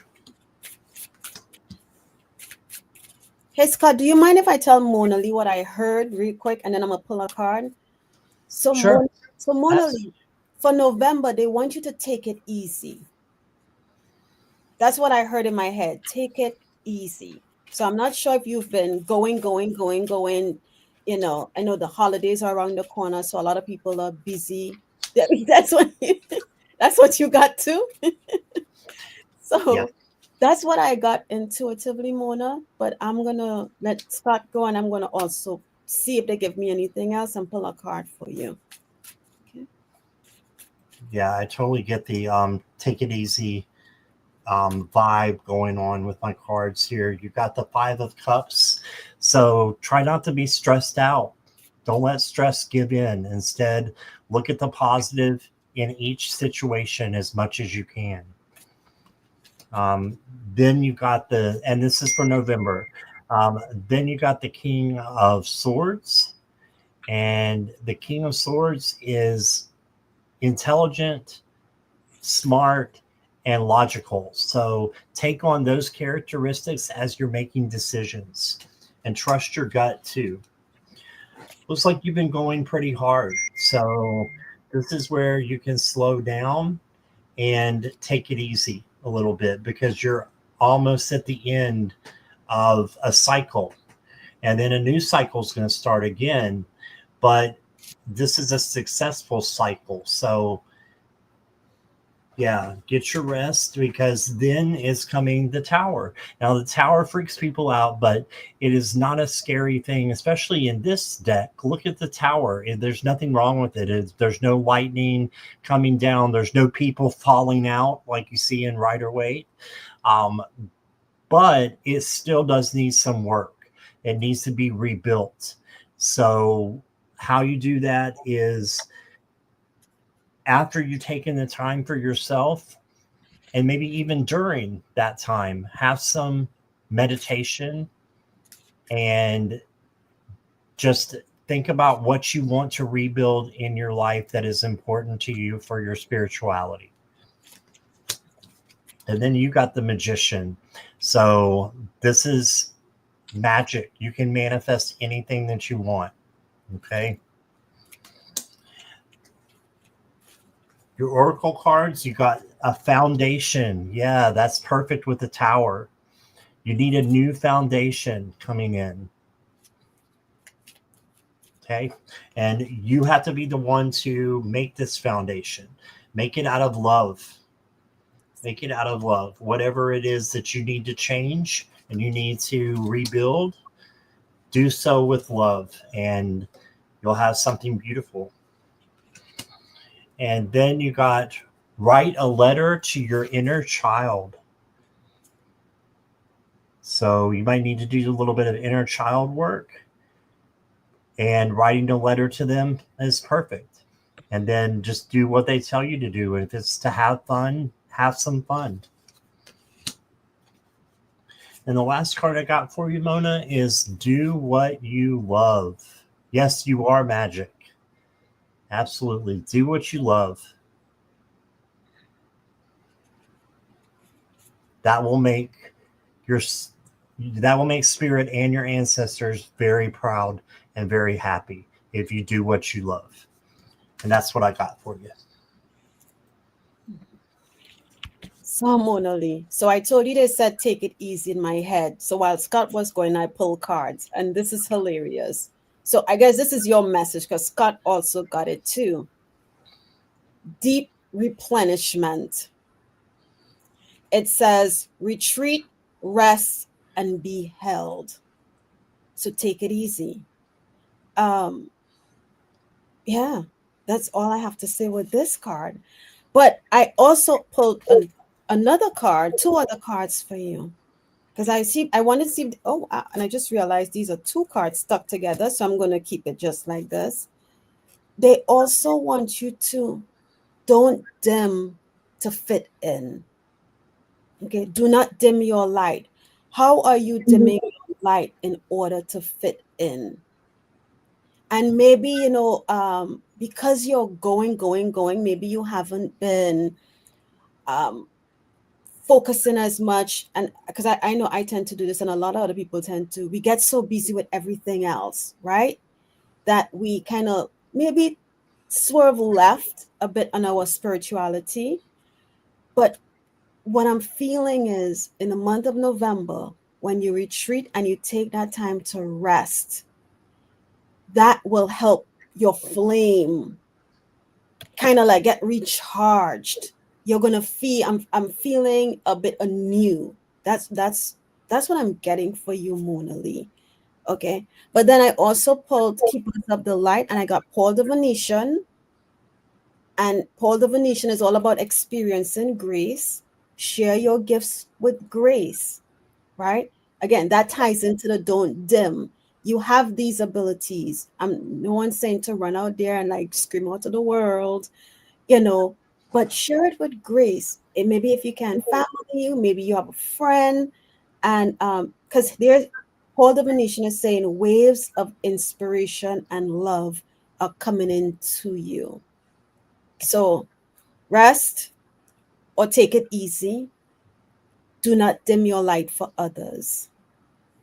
Hey, Scott, do you mind if I tell Mona Lee what I heard real quick, and then I'm going to pull a card? So, Sure. Mona Lee, for November, they want you to take it easy. That's what I heard in my head. Take it easy. So I'm not sure if you've been going. I know the holidays are around the corner, so a lot of people are busy. That's what that's what you got too. So Yeah. that's what I got intuitively, Mona. But I'm gonna let Scott go, and I'm gonna also see if they give me anything else and pull a card for you. Okay. Yeah, I totally get the take it easy vibe going on with my cards here. You got the 5 of Cups. So try not to be stressed out. Don't let stress give in. Instead, look at the positive in each situation as much as you can. Then you got and this is for November. Then you got the King of Swords. And the King of Swords is intelligent, smart, and logical. So take on those characteristics as you're making decisions, and trust your gut too. Looks like you've been going pretty hard. So this is where you can slow down and take it easy a little bit, because you're almost at the end of a cycle, and then a new cycle is going to start again. But this is a successful cycle. So yeah, get your rest, because then is coming the Tower. Now, the Tower freaks people out, but it is not a scary thing, especially in this deck. Look at the Tower. There's nothing wrong with it. There's no lightning coming down. There's no people falling out like you see in Rider-Waite. But it still does need some work. It needs to be rebuilt. So how you do that is after you've taken the time for yourself, and maybe even during that time, have some meditation and just think about what you want to rebuild in your life that is important to you for your spirituality. And then you got the magician. So this is magic. You can manifest anything that you want. Okay. Your oracle cards, you got a foundation. Yeah, that's perfect with the tower. You need a new foundation coming in. Okay. And you have to be the one to make this foundation. Make it out of love. Make it out of love. Whatever it is that you need to change and you need to rebuild, do so with love, and you'll have something beautiful. And then you got write a letter to your inner child. So you might need to do a little bit of inner child work, and writing a letter to them is perfect. And then just do what they tell you to do. If it's to have fun, have some fun. And the last card I got for you, Mona, is do what you love. Yes, you are magic. Absolutely. Do what you love. That will make spirit and your ancestors very proud and very happy if you do what you love. And that's what I got for you. So, Mona Lee. So I told you they said take it easy in my head. So while Scott was going, I pulled cards, and this is hilarious. So I guess this is your message because Scott also got it too. Deep replenishment. It says retreat, rest, and be held. So take it easy. Yeah, that's all I have to say with this card. But I also pulled another card, two other cards for you. Because I wanted to see, and I just realized these are two cards stuck together. So I'm going to keep it just like this. They also want you to don't dim to fit in. Okay, do not dim your light. How are you dimming your light in order to fit in? And maybe, because you're going, maybe you haven't been focusing as much. And because I know I tend to do this, and a lot of other people tend to, we get so busy with everything else, right? That we kind of maybe swerve left a bit on our spirituality. But what I'm feeling is in the month of November, when you retreat and you take that time to rest, that will help your flame kind of like get recharged. You're gonna feel I'm feeling a bit anew. That's what I'm getting for you, Mona Lee. Okay. But then I also pulled Keepers of the Light, and I got Paul the Venetian. And Paul the Venetian is all about experiencing grace. Share your gifts with grace, right? Again, that ties into the don't dim. You have these abilities. No one's saying to run out there and like scream out to the world, but share it with grace. And maybe if you can, family, maybe you have a friend, and because there's Paul the Venetian is saying waves of inspiration and love are coming into you. So rest or take it easy. Do not dim your light for others,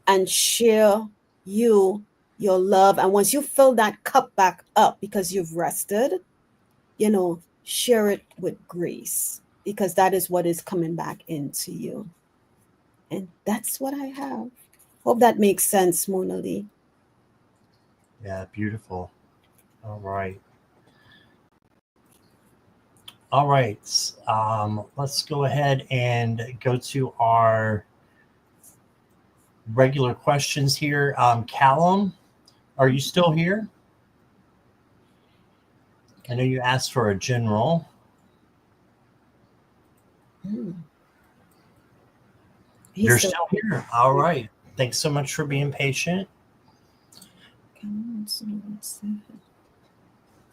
and share your love. And once you fill that cup back up because you've rested, share it with grace, because that is what is coming back into you. And that's what I have. Hope that makes sense, Mona Lee. Yeah, beautiful. All right. All right. Let's go ahead and go to our regular questions here. Callum, are you still here? I know you asked for a general. You're still here. All right. Thanks so much for being patient. In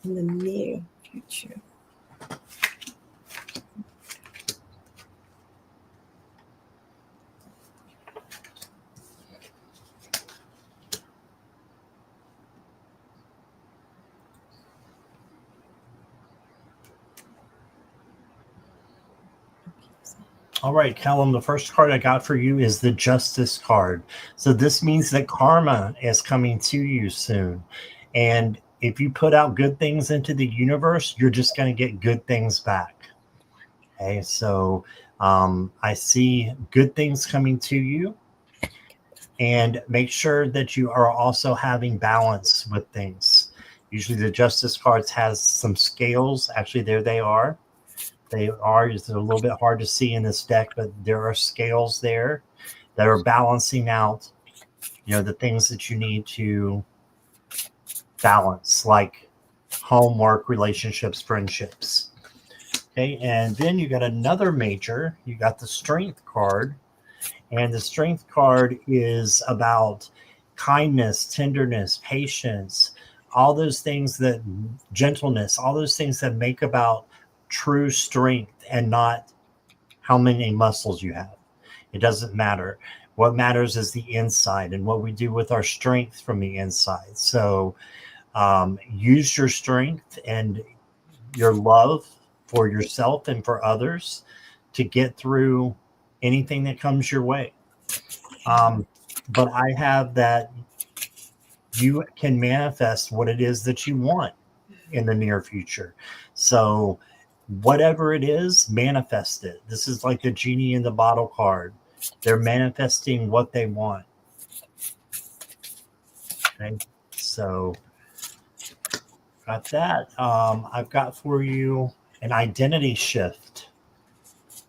the near future. All right, Callum, the first card I got for you is the Justice card. So this means that karma is coming to you soon. And if you put out good things into the universe, you're just going to get good things back. Okay, so I see good things coming to you. And make sure that you are also having balance with things. Usually the Justice cards has some scales. Actually, there they are. It's a little bit hard to see in this deck, but there are scales there that are balancing out, the things that you need to balance, like homework, relationships, friendships. Okay, and then you got another major. You got the Strength card, and the Strength card is about kindness, tenderness, patience, all those things that gentleness, all those things that make about true strength and not how many muscles you have. It doesn't matter. What matters is the inside and what we do with our strength from the inside. So use your strength and your love for yourself and for others to get through anything that comes your way. But I have that you can manifest what it is that you want in the near future. So whatever it is, manifest it. This is like the genie in the bottle card. They're manifesting what they want. Okay, so got that. I've got for you an identity shift.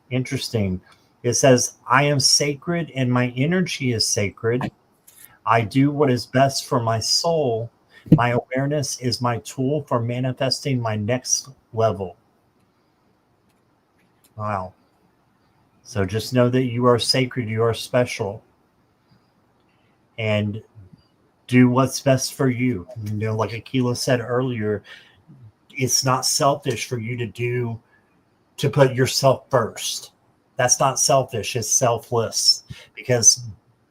Interesting. It says, I am sacred and my energy is sacred. I do what is best for my soul. My awareness is my tool for manifesting my next level. Wow. So just know that you are sacred, you are special, and do what's best for you. Like Akela said earlier, it's not selfish for you to put yourself first. That's not selfish, it's selfless, because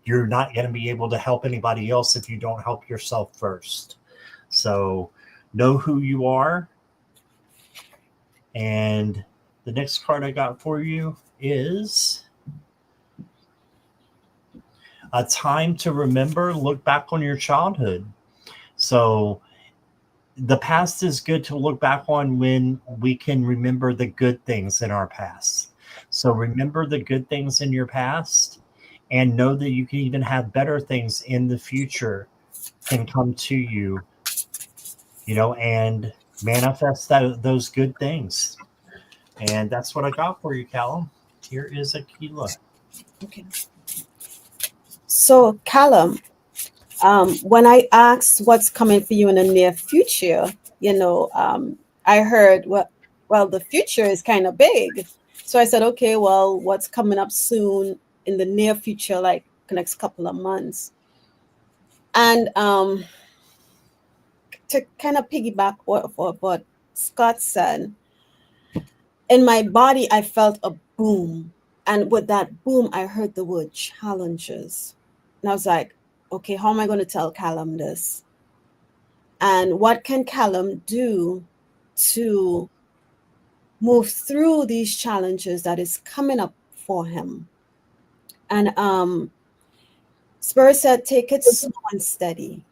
you're not going to be able to help anybody else if you don't help yourself first. So know who you are. And the next card I got for you is a time to remember. Look back on your childhood. So the past is good to look back on when we can remember the good things in our past. So remember the good things in your past and know that you can even have better things in the future can come to you, and manifest those good things. And that's what I got for you, Callum. Here is Akela. Okay. So, Callum, when I asked what's coming for you in the near future, I heard, well, the future is kind of big. So I said, okay, well, what's coming up soon in the near future, like the next couple of months? And to kind of piggyback what Scott said, in my body, I felt a boom. And with that boom, I heard the word challenges. And I was like, okay, how am I going to tell Callum this? And what can Callum do to move through these challenges that is coming up for him? And Spirit said, take it slow and steady.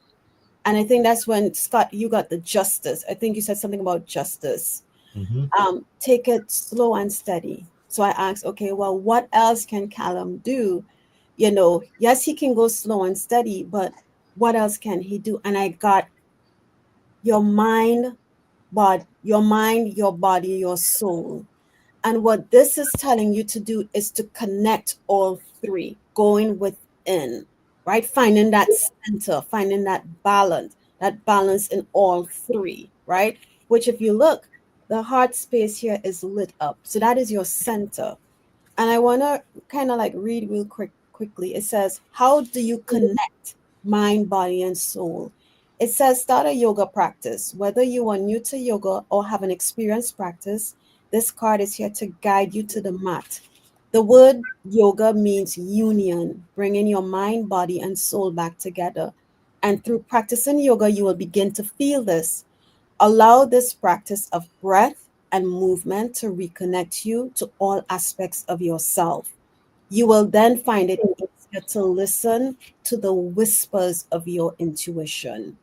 And I think that's when, Scott, you got the justice. I think you said something about justice. Mm-hmm. Take it slow and steady. So I asked, okay, well, what else can Callum do? Yes, he can go slow and steady, but what else can he do? And I got your mind, your body, your soul. And what this is telling you to do is to connect all three, going within, right? Finding that center, finding that balance in all three, right? Which, if you look, the heart space here is lit up. So that is your center. And I want to kind of like read real quick quickly. It says, how do you connect mind, body, and soul? It says, start a yoga practice. Whether you are new to yoga or have an experienced practice, this card is here to guide you to the mat. The word yoga means union, bringing your mind, body, and soul back together. And through practicing yoga, you will begin to feel this. Allow this practice of breath and movement to reconnect you to all aspects of yourself. You will then find it easier to listen to the whispers of your intuition.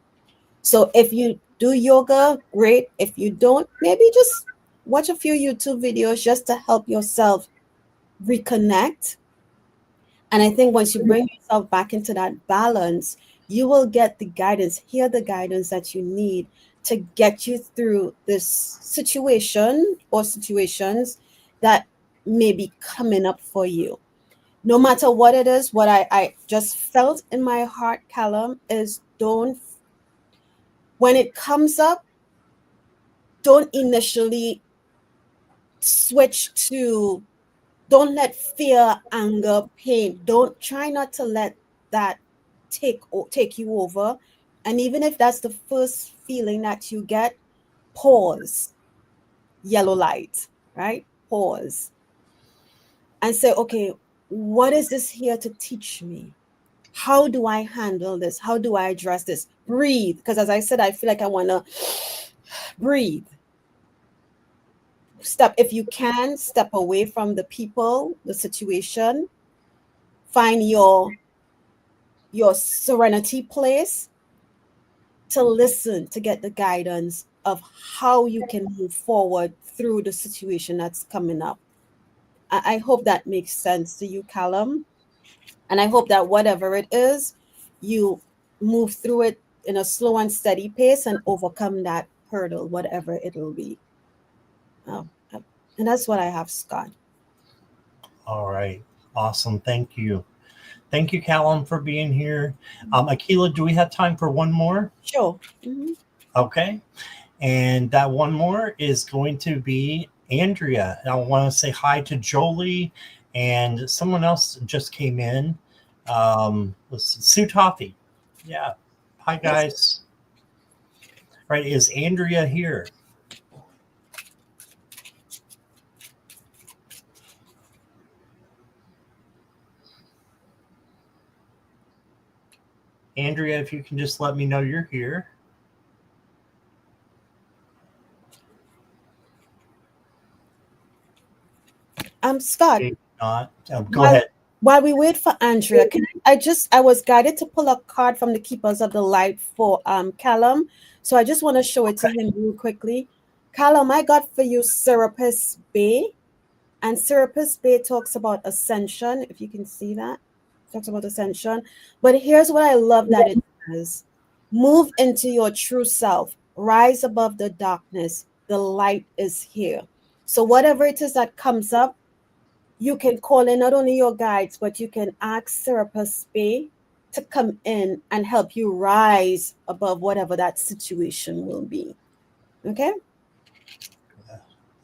So if you do yoga, great. If you don't, maybe just watch a few YouTube videos just to help yourself reconnect. And I think once you bring yourself back into that balance, you will get the guidance, hear the guidance that you need to get you through this situation or situations that may be coming up for you. No matter what it is, what I just felt in my heart, Callum, is when it comes up, don't initially switch to, don't let fear, anger, pain, don't try not to let that take you over. And even if that's the first feeling that you get, pause, yellow light, right? Pause and say, okay, what is this here to teach me? How do I handle this? How do I address this? Breathe. Because as I said, I feel like I want to breathe. If you can, step away from the people, the situation. Find your serenity place to listen, to get the guidance of how you can move forward through the situation that's coming up. I hope that makes sense to you, Callum. And I hope that whatever it is, you move through it in a slow and steady pace and overcome that hurdle, whatever it'll be. And that's what I have, Scott. All right. Awesome. Thank you. Thank you, Callum, for being here. Akela, do we have time for one more? Sure. Mm-hmm. Okay. And that one more is going to be Andrea. I want to say hi to Jolie, and someone else just came in. Sue Toffee. Yeah. Hi, guys. Right. Is Andrea here? Andrea, if you can just let me know you're here. Scott. Not. Go ahead. While we wait for Andrea, I was guided to pull a card from the Keepers of the Light for Callum. So I just want to show it to him real quickly. Callum, I got for you Serapis Bay. And Serapis Bay talks about ascension, if you can see that. Talks about ascension. But here's what I love that it says. Move into your true self. Rise above the darkness. The light is here. So whatever it is that comes up, you can call in not only your guides, but you can ask Serapis Bay to come in and help you rise above whatever that situation will be. Okay?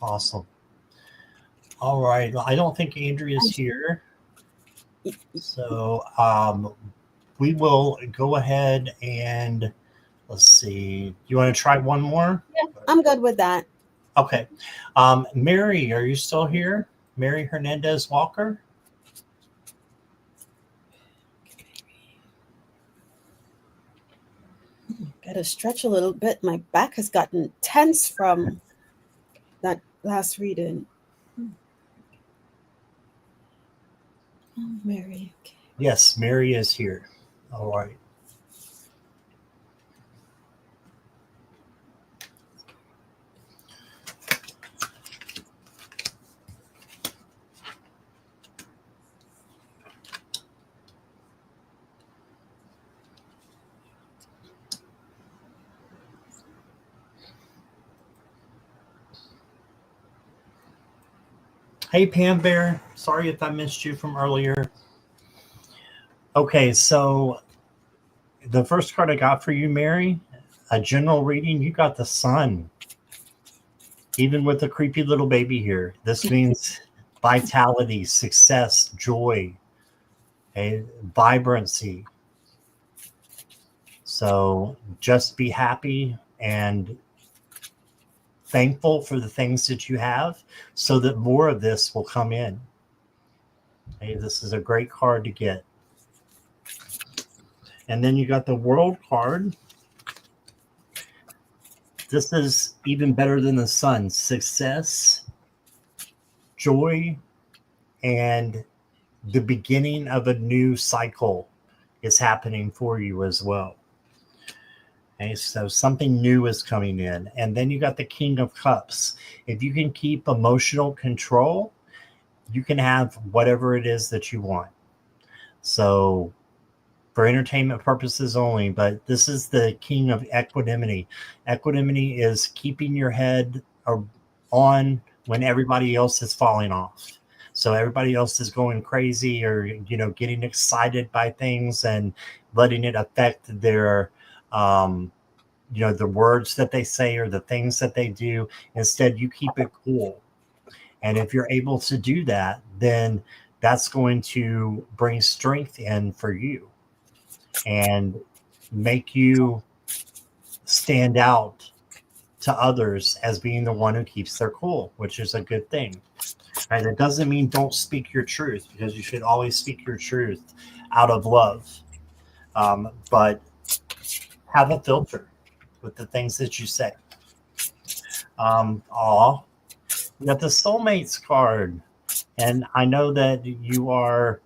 Awesome. All right. Well, I don't think Andrea's here. So we will go ahead and let's see. You want to try one more? Yeah, I'm good with that. Okay. Mary, are you still here? Mary Hernandez Walker? Gotta stretch a little bit. My back has gotten tense from that last reading. Oh, Mary. Okay. Yes, Mary is here. All right. Hey, Pam Bear. Sorry if I missed you from earlier. Okay, so the first card I got for you, Mary, a general reading, you got the Sun. Even with the creepy little baby here, this means vitality, success, joy. a vibrancy. So just be happy and thankful for the things that you have so that more of this will come in. Okay, this is a great card to get. And then you got the World card. This is even better than the Sun. Success, joy, and the beginning of a new cycle is happening for you as well. Okay, so something new is coming in. And then you got the King of Cups. If you can keep emotional control, you can have whatever it is that you want. So for entertainment purposes only, but this is the King of Equanimity. Equanimity is keeping your head on when everybody else is falling off. So everybody else is going crazy or, getting excited by things and letting it affect their, the words that they say or the things that they do. Instead, you keep it cool. And if you're able to do that, then that's going to bring strength in for you and make you stand out to others as being the one who keeps their cool, which is a good thing. Right? That doesn't mean don't speak your truth, because you should always speak your truth out of love. But have a filter with the things that you say. We got the Soulmates card. And I know that you are,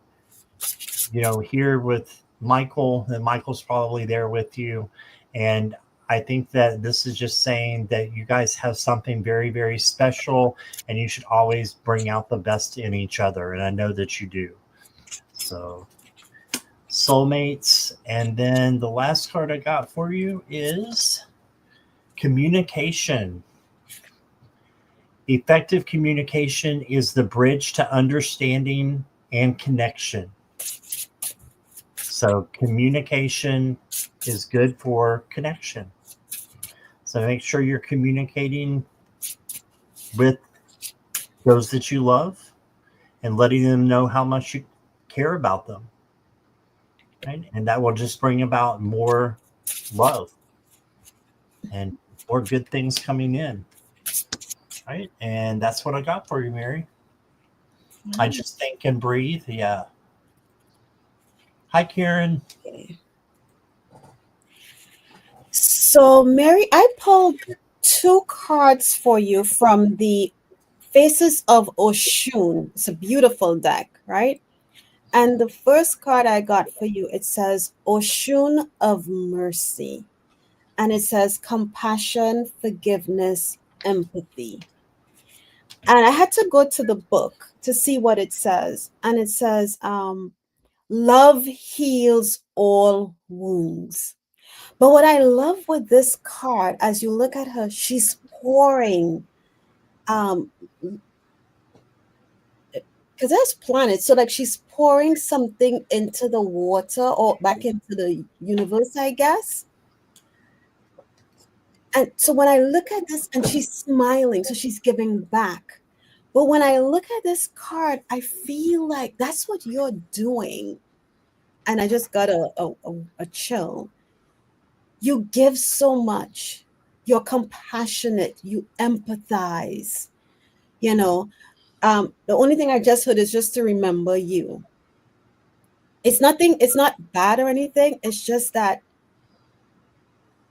here with Michael, and Michael's probably there with you. And I think that this is just saying that you guys have something very, very special, and you should always bring out the best in each other. And I know that you do. So, Soulmates. And then the last card I got for you is Communication. Effective communication is the bridge to understanding and connection. So communication is good for connection. So make sure you're communicating with those that you love and letting them know how much you care about them. Right? And that will just bring about more love and more good things coming in. Right? And that's what I got for you, Mary. I just think and breathe. Yeah. Hi, Karen. Okay. So, Mary, I pulled 2 cards for you from the Faces of Oshun. It's a beautiful deck, right? And the first card I got for you, it says Oshun of Mercy. And it says compassion, forgiveness, empathy. And I had to go to the book to see what it says. And it says, love heals all wounds. But what I love with this card, as you look at her, she's pouring, because there's planets, so like she's pouring something into the water or back into the universe, I guess. And so when I look at this, and she's smiling, so she's giving back. But when I look at this card, I feel like that's what you're doing. And I just got a chill. You give so much. You're compassionate. You empathize. The only thing I just heard is just to remember you. It's nothing, it's not bad or anything. It's just that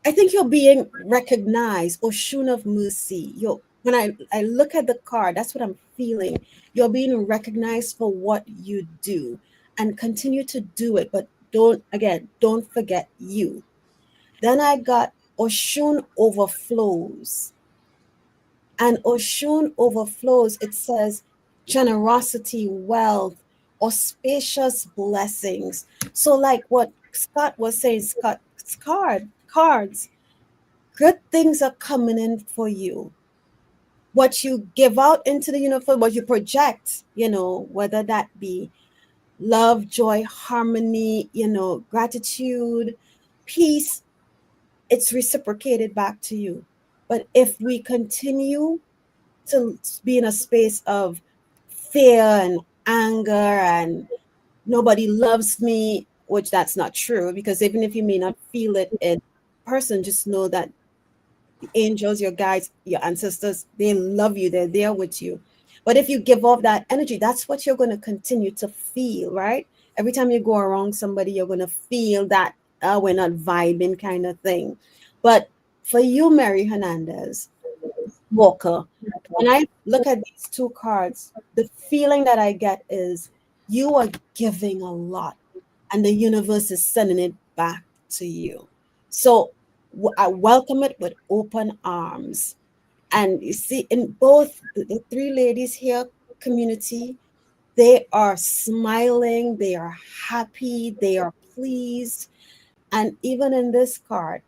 I think you're being recognized, Oshun of Mercy. When I look at the card, that's what I'm feeling. You're being recognized for what you do, and continue to do it. But don't forget you. Then I got Oshun overflows. And Oshun overflows, it says generosity, wealth, auspicious blessings. So, like what Scott was saying, cards, good things are coming in for you. What you give out into the universe, what you project, whether that be love, joy, harmony, gratitude, peace, it's reciprocated back to you. But if we continue to be in a space of fear and anger and nobody loves me, which that's not true, because even if you may not feel it in person, just know that the angels, your guides, your ancestors, they love you, they're there with you. But if you give off that energy, that's what you're going to continue to feel, right? Every time you go around somebody, you're going to feel that we're not vibing kind of thing. But for you, Mary Hernandez Walker, when I look at these two cards, the feeling that I get is you are giving a lot and the universe is sending it back to you. So I welcome it with open arms. And you see, in both the three ladies here, community, they are smiling, they are happy, they are pleased. And even in this card,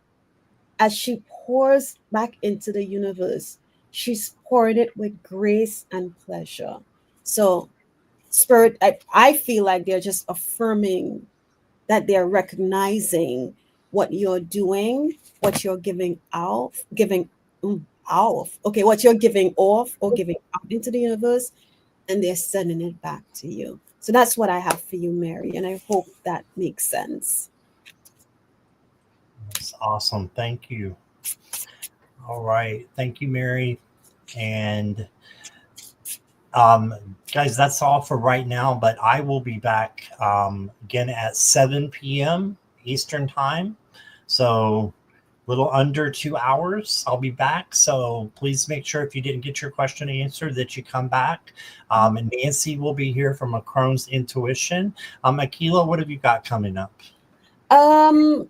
as she pours back into the universe, she's poured it with grace and pleasure. So, Spirit, I feel like they're just affirming that they're recognizing what you're doing, what you're giving what you're giving off or giving out into the universe, and they're sending it back to you. So that's what I have for you, Mary, and I hope that makes sense. That's awesome. Thank you. All right. Thank you, Mary. And guys, that's all for right now, but I will be back again at 7 p.m. Eastern time. So a little under 2 hours, I'll be back. So please make sure if you didn't get your question answered that you come back. And Nancy will be here from A Crone's Intuition. Akela, what have you got coming up?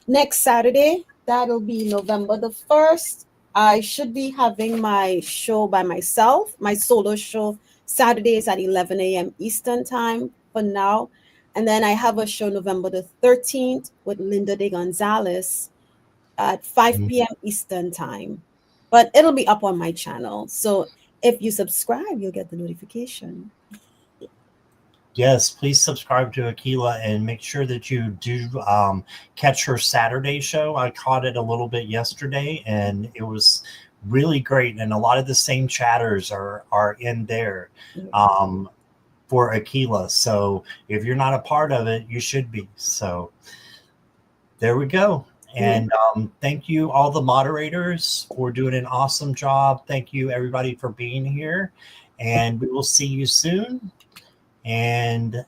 Next Saturday, that'll be November the 1st. I should be having my show by myself, my solo show, Saturdays at 11 a.m. Eastern time for now. And then I have a show November the 13th with Linda de Gonzalez at 5 p.m. Eastern time. But it'll be up on my channel. So if you subscribe, you'll get the notification. Yes, please subscribe to Akela and make sure that you do catch her Saturday show. I caught it a little bit yesterday, and it was really great. And a lot of the same chatters are in there for Akela. So if you're not a part of it, you should be. So there we go. And thank you, all the moderators, for doing an awesome job. Thank you, everybody, for being here. And we will see you soon. And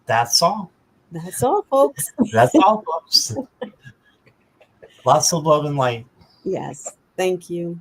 that's all. That's all, folks. That's all, folks. Lots of love and light. Yes. Thank you.